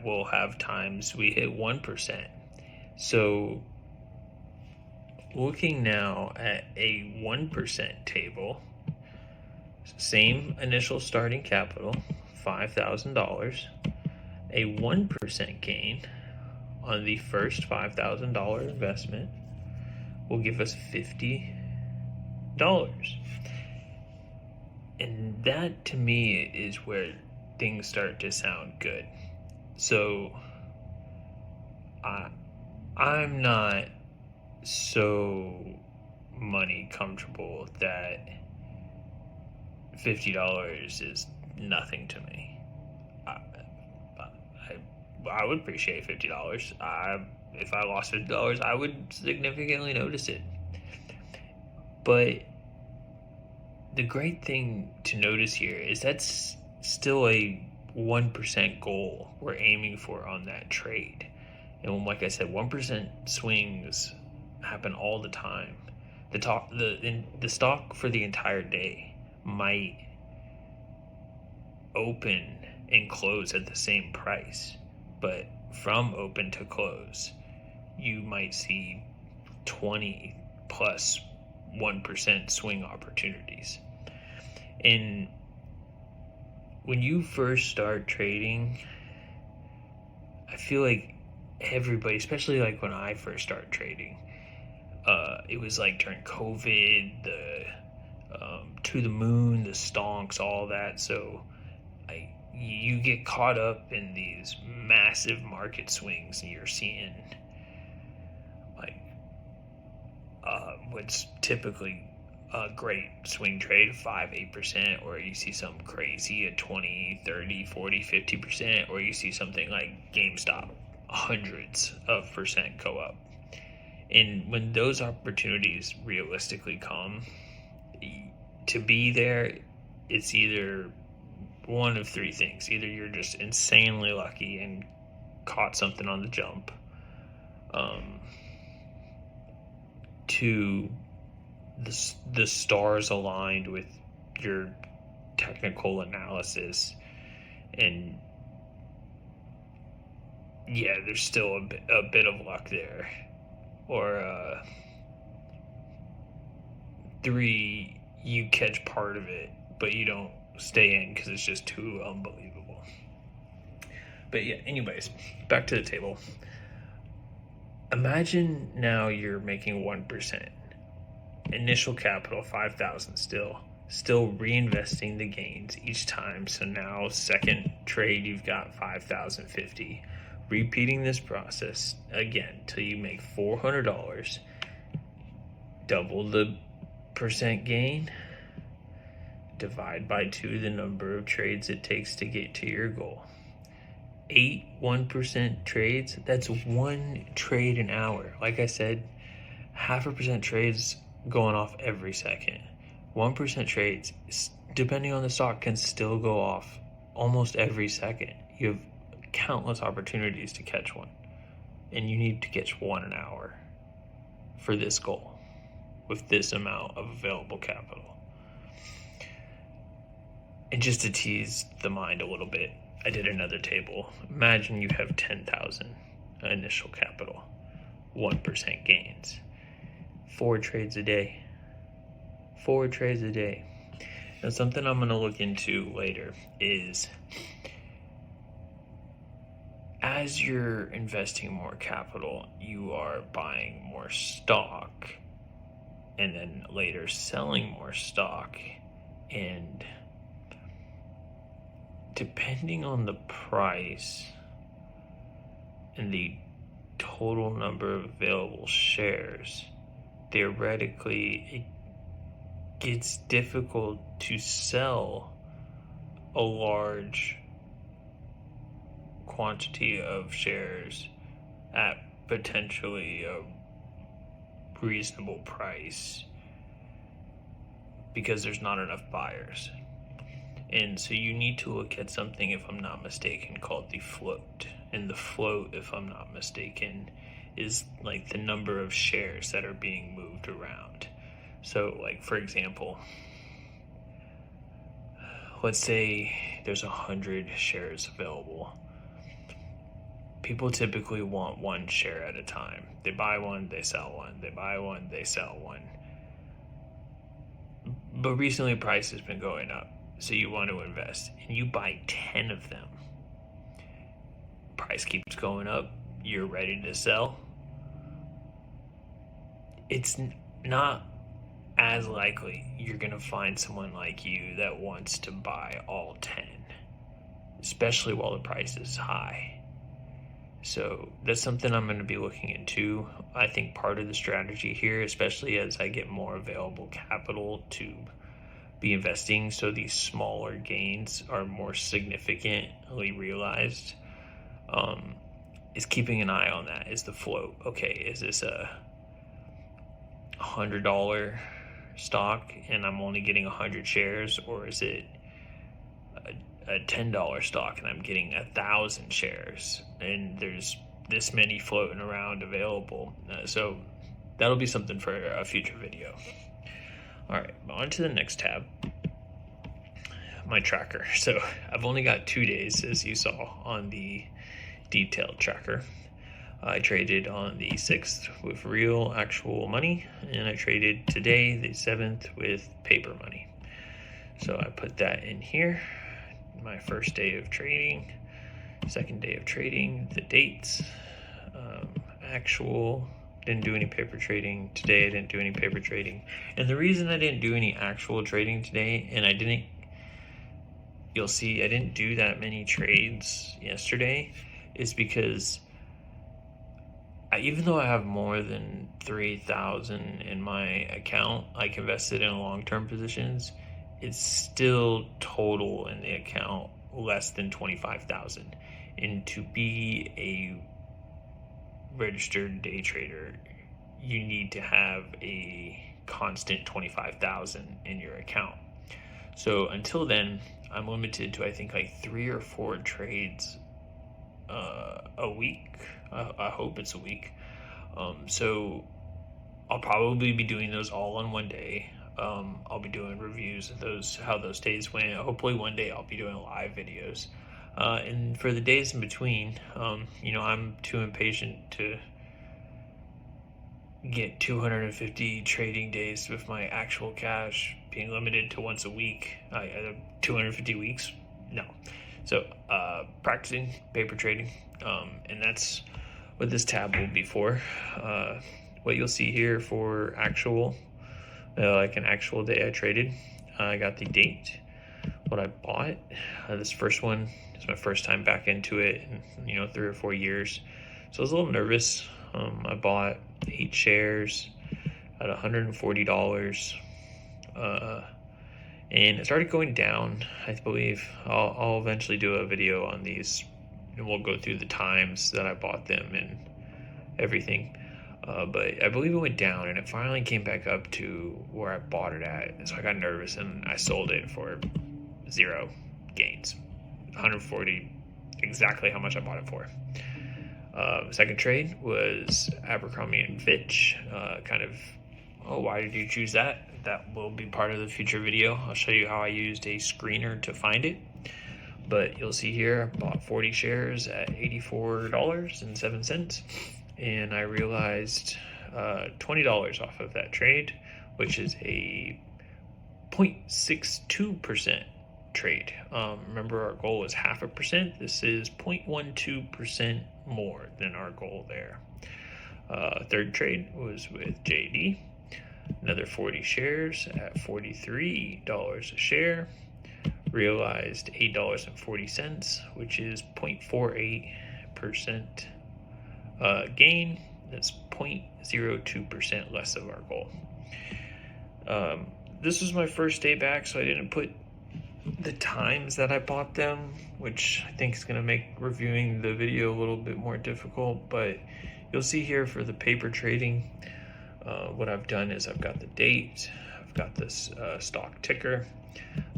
we'll have times we hit 1%. So looking now at a 1% table, same initial starting capital, $5,000, a 1% gain on the first $5,000 investment will give us $50. And that to me is where things start to sound good. So I'm not so money comfortable that $50 is nothing to me. I would appreciate $50. If I lost $50, I would significantly notice it. But the great thing to notice here is that's still a 1% goal we're aiming for on that trade. And like I said, 1% swings happen all the time. The stock for the entire day might open and close at the same price, but from open to close, you might see 20 plus 1% swing opportunities. And when you first start trading, I feel like everybody, especially like when I first started trading, it was like during COVID, the to the moon, the stonks, all that. So you get caught up in these massive market swings, and you're seeing like what's typically a great swing trade, 5-8%, or you see something crazy at 20, 30, 40, 50%, or you see something like GameStop, hundreds of percent go up. And when those opportunities realistically come, to be there, it's either one of three things. Either you're just insanely lucky and caught something on the jump, to the stars aligned with your technical analysis, and yeah, there's still a bit of luck there, or 3, you catch part of it but you don't stay in because it's just too unbelievable. But yeah, anyways, back to the table. Imagine now you're making 1%. Initial capital, 5,000 still reinvesting the gains each time. So now second trade, you've got 5,050. Repeating this process again till you make $400. Double the percent gain. Divide by 2 the number of trades it takes to get to your goal. 8 1% trades, that's 1 trade an hour. Like I said, 0.5% trades going off every second. 1% trades, depending on the stock, can still go off almost every second. You have countless opportunities to catch one, and you need to catch 1 an hour for this goal with this amount of available capital. And just to tease the mind a little bit, I did another table. Imagine you have 10,000 initial capital, 1% gains, 4 trades a day. 4 trades a day. Now, something I'm going to look into later is, as you're investing more capital, you are buying more stock and then later selling more stock. And depending on the price and the total number of available shares, theoretically, it gets difficult to sell a large quantity of shares at potentially a reasonable price because there's not enough buyers. And so you need to look at something, if I'm not mistaken, called the float. And the float, if I'm not mistaken, is like the number of shares that are being moved around. So, like, for example, let's say there's 100 shares available. people typically want one share at a time. They buy one, they sell one. They buy one, they sell one. But recently price has been going up, so you want to invest, and you buy 10 of them. Price keeps going up, you're ready to sell. It's not as likely you're going to find someone like you that wants to buy all 10, especially while the price is high. So that's something I'm going to be looking into. I think part of the strategy here, especially as I get more available capital to be investing, so these smaller gains are more significantly realized, is keeping an eye on that. Is the float okay? Is this a $100 stock and I'm only getting 100 shares, or is it a $10 stock and I'm getting 1,000 shares and there's this many floating around available? So that'll be something for a future video. All right, on to the next tab, my tracker. So I've only got 2 days, as you saw on the detailed tracker. I traded on the 6th with real actual money, and I traded today, the 7th, with paper money. So I put that in here, my first day of trading, second day of trading, the dates, actual. Didn't do any paper trading today. I didn't do any paper trading. And the reason I didn't do any actual trading today, and you'll see I didn't do that many trades yesterday, is because even though I have more than 3,000 in my account, like invested in long-term positions, it's still total in the account less than 25,000. And to be a registered day trader, you need to have a constant 25,000 in your account. So until then, I'm limited to I think like 3 or 4 trades a week. I hope it's a week. So I'll probably be doing those all on one day. I'll be doing reviews of how those days went. Hopefully one day I'll be doing live videos. And for the days in between, I'm too impatient to get 250 trading days with my actual cash being limited to once a week. 250 weeks? No. So practicing paper trading, and that's what this tab will be for. What you'll see here for actual, like an actual day I traded, I got the date, what I bought. This first one is my first time back into it in 3 or 4 years, so I was a little nervous. I bought 8 shares at $140, and it started going down. I believe I'll eventually do a video on these, and we'll go through the times that I bought them and everything. But I believe it went down, and it finally came back up to where I bought it at. And so I got nervous, and I sold it for 0 gains. 140, exactly how much I bought it for. Second trade was Abercrombie and Fitch. Why did you choose that? That will be part of the future video. I'll show you how I used a screener to find it. But you'll see here, I bought 40 shares at $84.07. And I realized $20 off of that trade, which is a 0.62% trade. Remember, our goal was 0.5%. This is 0.12% more than our goal there. Third trade was with JD, another 40 shares at $43 a share. Realized $8.40, which is 0.48% gain. That's 0.02% less of our goal. This was my first day back, so I didn't put the times that I bought them, which I think is going to make reviewing the video a little bit more difficult. But you'll see here for the paper trading, what I've done is I've got the date, I've got this stock ticker,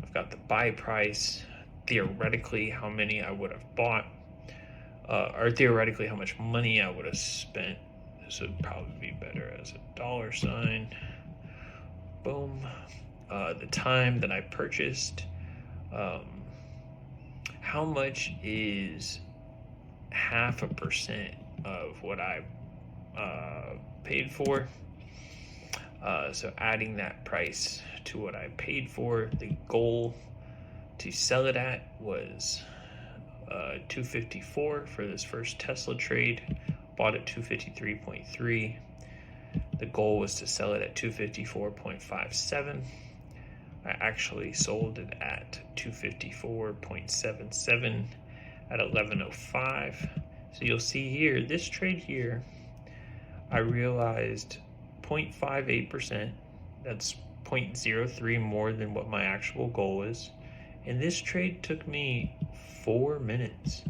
I've got the buy price, theoretically how many I would have bought, or theoretically how much money I would have spent. This would probably be better as a $sign. Boom. The time that I purchased, how much is 0.5% of what I paid for. So adding that price to what I paid for, the goal to sell it at was $254 for this first Tesla trade. Bought at 253.3. The goal was to sell it at 254.57. I actually sold it at 254.77 at 11:05. So you'll see here, this trade here, I realized 0.58%. That's 0.03 more than what my actual goal is. And this trade took me 4 minutes.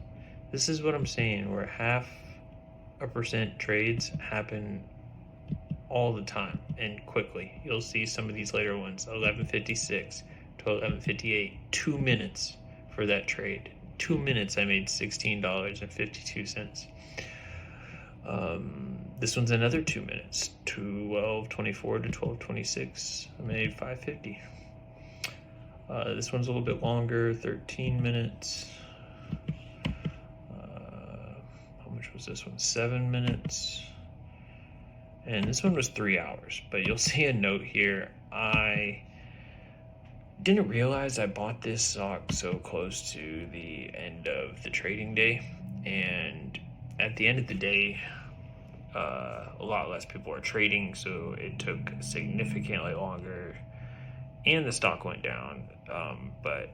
This is what I'm saying, where 0.5% trades happen all the time and quickly. You'll see some of these later ones, 11:56 to 11:58, 2 minutes for that trade. 2 minutes, I made $16.52. This one's another 2 minutes, 12:24 to 12:26. I made $5.50. This one's a little bit longer, 13 minutes. How much was this one? 7 minutes. And this one was 3 hours. But you'll see a note here. I didn't realize I bought this stock so close to the end of the trading day. And at the end of the day, a lot less people are trading, so it took significantly longer, and the stock went down. But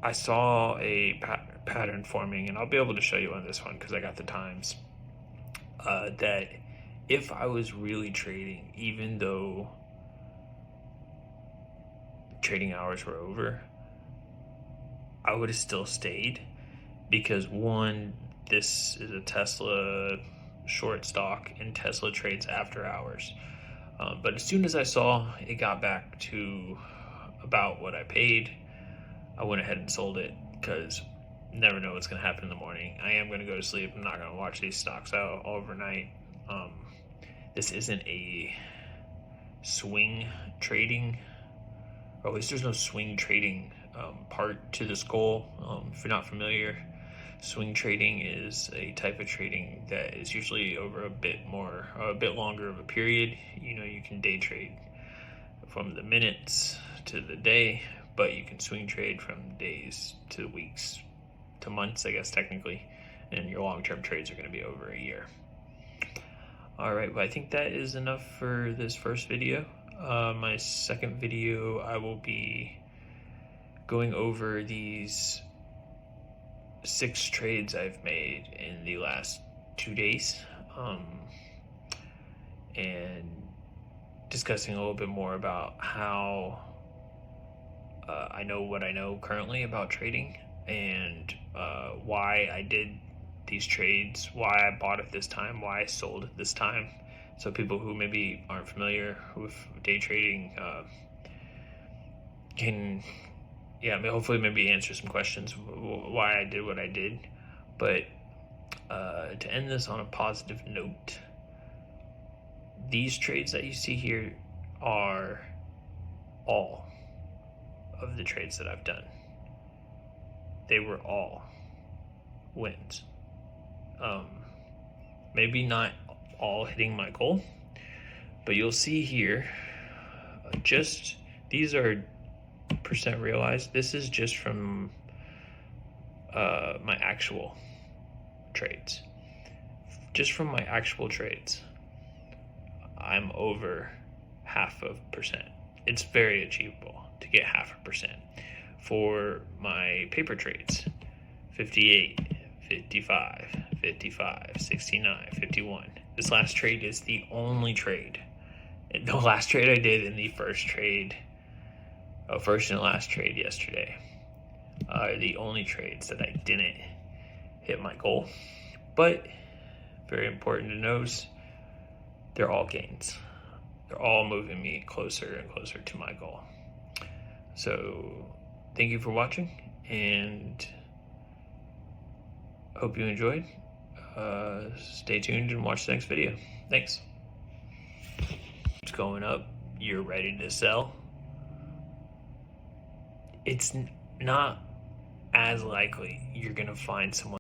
I saw a pattern forming, and I'll be able to show you on this one because I got the times, that if I was really trading, even though trading hours were over, I would have still stayed, because one, this is a Tesla short stock and Tesla trades after hours. But as soon as I saw it got back to about what I paid, I went ahead and sold it, because you never know what's going to happen in the morning. I am going to go to sleep. I'm not going to watch these stocks out overnight. This isn't a swing trading, or at least there's no swing trading part to this goal. If you're not familiar, swing trading is a type of trading that is usually over a bit longer of a period. You can day trade from the minutes to the day, but you can swing trade from days to weeks to months, I guess, technically, and your long-term trades are going to be over a year. All right, well, I think that is enough for this first video. My second video, I will be going over these 6 trades I've made in the last 2 days, and discussing a little bit more about how I know what I know currently about trading, and why I did these trades, why I bought at this time, why I sold at this time. So people who maybe aren't familiar with day trading can, hopefully maybe answer some questions why I did what I did. But to end this on a positive note, these trades that you see here are all of the trades that I've done. They were all wins. Maybe not all hitting my goal, but you'll see here, these are percent realized. This is just from my actual trades. Just from my actual trades, I'm over 0.5%. It's very achievable to get 0.5%. For my paper trades, 58, 55, 55, 69, 51. This last trade is the only trade. The last trade I did in the first and last trade yesterday are the only trades that I didn't hit my goal. But very important to note, they're all gains. They're all moving me closer and closer to my goal. So thank you for watching, and hope you enjoyed. Stay tuned and watch the next video. Thanks. It's going up. You're ready to sell. It's not as likely you're going to find someone